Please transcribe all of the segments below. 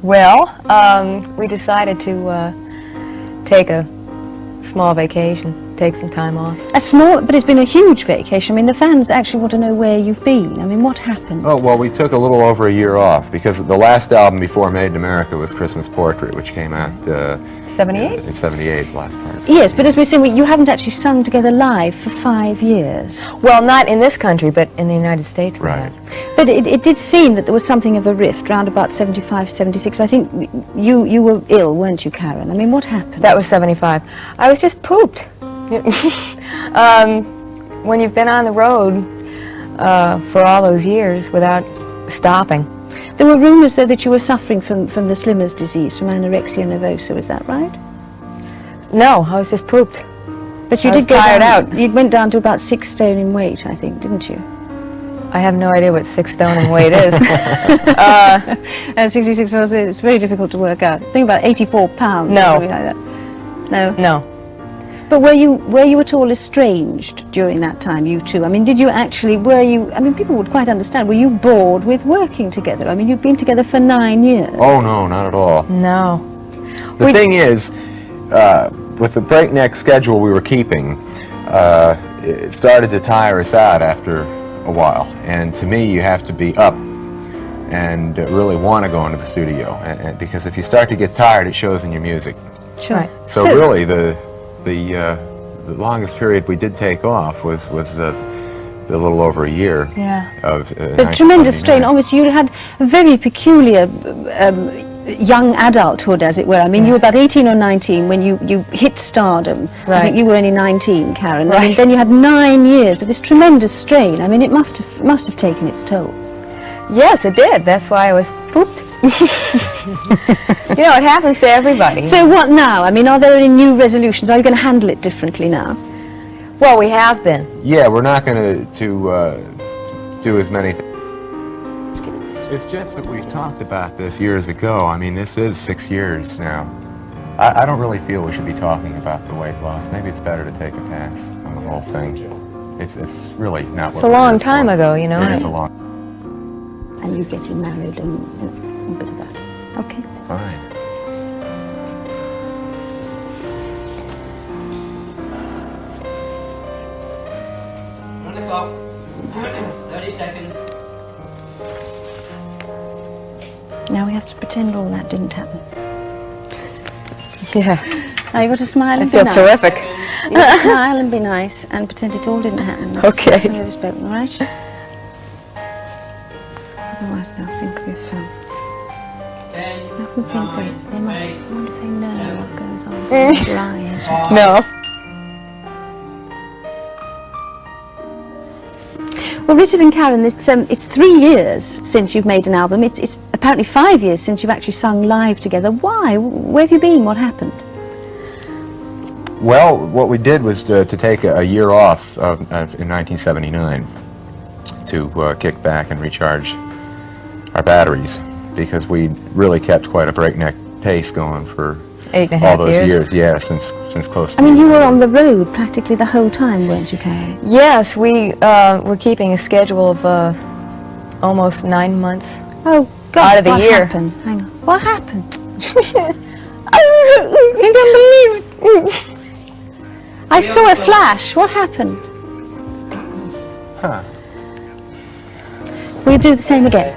Well, we decided to take a small vacation, take some time off. A small, but it's been a huge vacation. I mean, the fans actually want to know where you've been. I mean, what happened? Oh, well, we took a little over a year off because the last album before Made in America was Christmas Portrait, which came out 78? In 78, last part. Yes, but as we're saying, you haven't actually sung together live for 5 years. Well, not in this country, but in the United States we Right. have. But it did seem that there was something of a rift round about 75, 76. I think you were ill, weren't you, Karen? I mean, what happened? That was 75. I was just pooped. When you've been on the road for all those years without stopping. There were rumours, though, that you were suffering from the Slimmer's disease, from anorexia nervosa. Is that right? No, I was just pooped. But you I did was go tired down, out. You went down to about 6 stone in weight, I think, didn't you? I have no idea what 6 stone in weight is. 66 pounds, it's very difficult to work out. I think about 84 pounds. No. Something like that. No? No. But were you at all estranged during that time, you two? I mean, did you actually, I mean, people would quite understand, were you bored with working together? I mean, you'd been together for 9 years. Oh, no, not at all. No. The thing is, with the breakneck schedule we were keeping, it started to tire us out after a while. And to me, you have to be up and really want to go into the studio. And because if you start to get tired, it shows in your music. Sure. Right. So really, the longest period we did take off was a little over a year. Yeah. Of But tremendous strain. 1979. Obviously, you had a very peculiar young adulthood, as it were. I mean, you were about 18 or 19 when you hit stardom. I Right. think you were only 19, Karen. I mean, Right. then you had 9 years of this tremendous strain. I mean, it must have taken its toll. Yes, it did. That's why I was pooped. You know, it happens to everybody. So what now? I mean, are there any new resolutions? Are you going to handle it differently now? Well, we have been. Yeah, we're not going to do as many things. It's just that we've talked about this years ago. I mean, this is 6 years now. I don't really feel we should be talking about the weight loss. Maybe it's better to take a pass on the whole thing. It's really not It's what a we're long here time for. ago, you know. It is a long And you getting married and a bit of that. Okay. Fine. O'clock. 30 seconds. Now we have to pretend all that didn't happen. Yeah. Now you've got to smile I and feel be nice. terrific. You've got to smile and be nice and pretend it all didn't happen. This is Okay. something we've spoken, all right? Otherwise they'll think we've... 10, I often think they must... I wonder if they know what goes on Eh. behind the lies. No. Well, Richard and Karen, it's 3 years since you've made an album. It's apparently 5 years since you've actually sung live together. Why? Where have you been? What happened? Well, what we did was to take a year off in 1979 to kick back and recharge our batteries, because we really kept quite a breakneck pace going for 8.5 all those years. Yeah, since close to I mean, you were the- on the road practically the whole time, weren't you, Karen? Yes, we were keeping a schedule of almost 9 months. Oh, God, Out of the what year. happened? Hang on. What happened? I don't believe it. I saw a flash. What happened? Huh. We'll do the same again.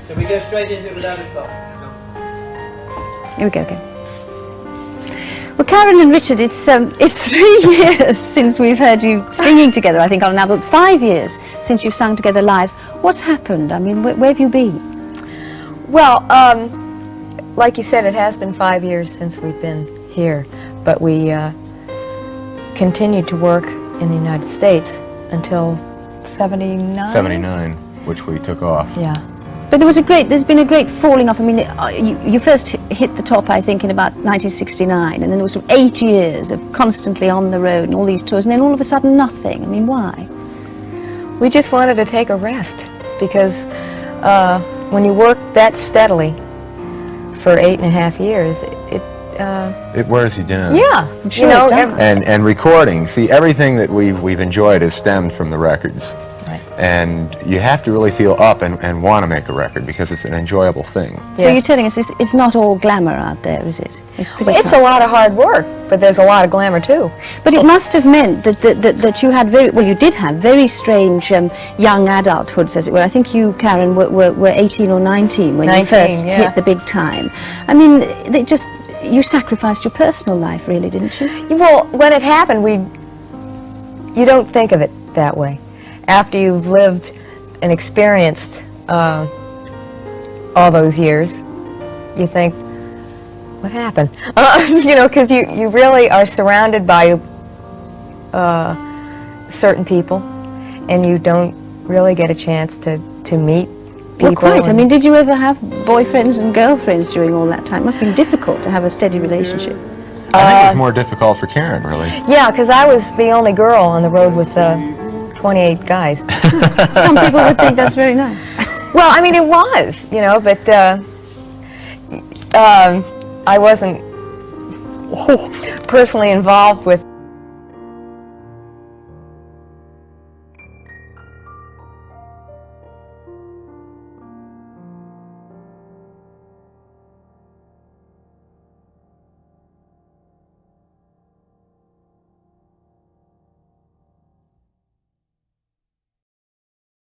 So we go straight into it without a clock. Here we go again. Well, Karen and Richard, it's 3 years since we've heard you singing together, I think, on an album. 5 years since you've sung together live. What's happened? I mean, where have you been? Well, like you said, it has been 5 years since we've been here, but we continued to work in the United States until 79? 79, which we took off. Yeah. But there's been a great falling off. I mean, you first hit the top, I think, in about 1969, and then there was 8 years of constantly on the road and all these tours, and then all of a sudden nothing. I mean, why? We just wanted to take a rest, because when you work that steadily for 8.5 years, It wears you down. yeah, sure it does. And recording. See, everything that we've enjoyed has stemmed from the records. Right. And you have to really feel up and want to make a record because it's an enjoyable thing. So Yes. you're telling us it's not all glamour out there, is it? It's pretty It's tough. a lot of hard work, but there's a lot of glamour too. But it must have meant that you had you did have very strange young adulthoods, as it were. I think you, Karen, were 18 or 19 when you 19, first yeah. hit the big time. I mean, you sacrificed your personal life, really, didn't you? Well, when it happened, you don't think of it that way. After you've lived and experienced all those years, you think, what happened? You know, because you really are surrounded by certain people, and you don't really get a chance to meet people. Well, quite. I and- mean, did you ever have boyfriends and girlfriends during all that time? It must have been difficult to have a steady relationship. I think it was more difficult for Karen, really. Yeah, because I was the only girl on the road with 28 guys. Some people would think that's very nice. Well, I mean, it was, you know, but I wasn't personally involved with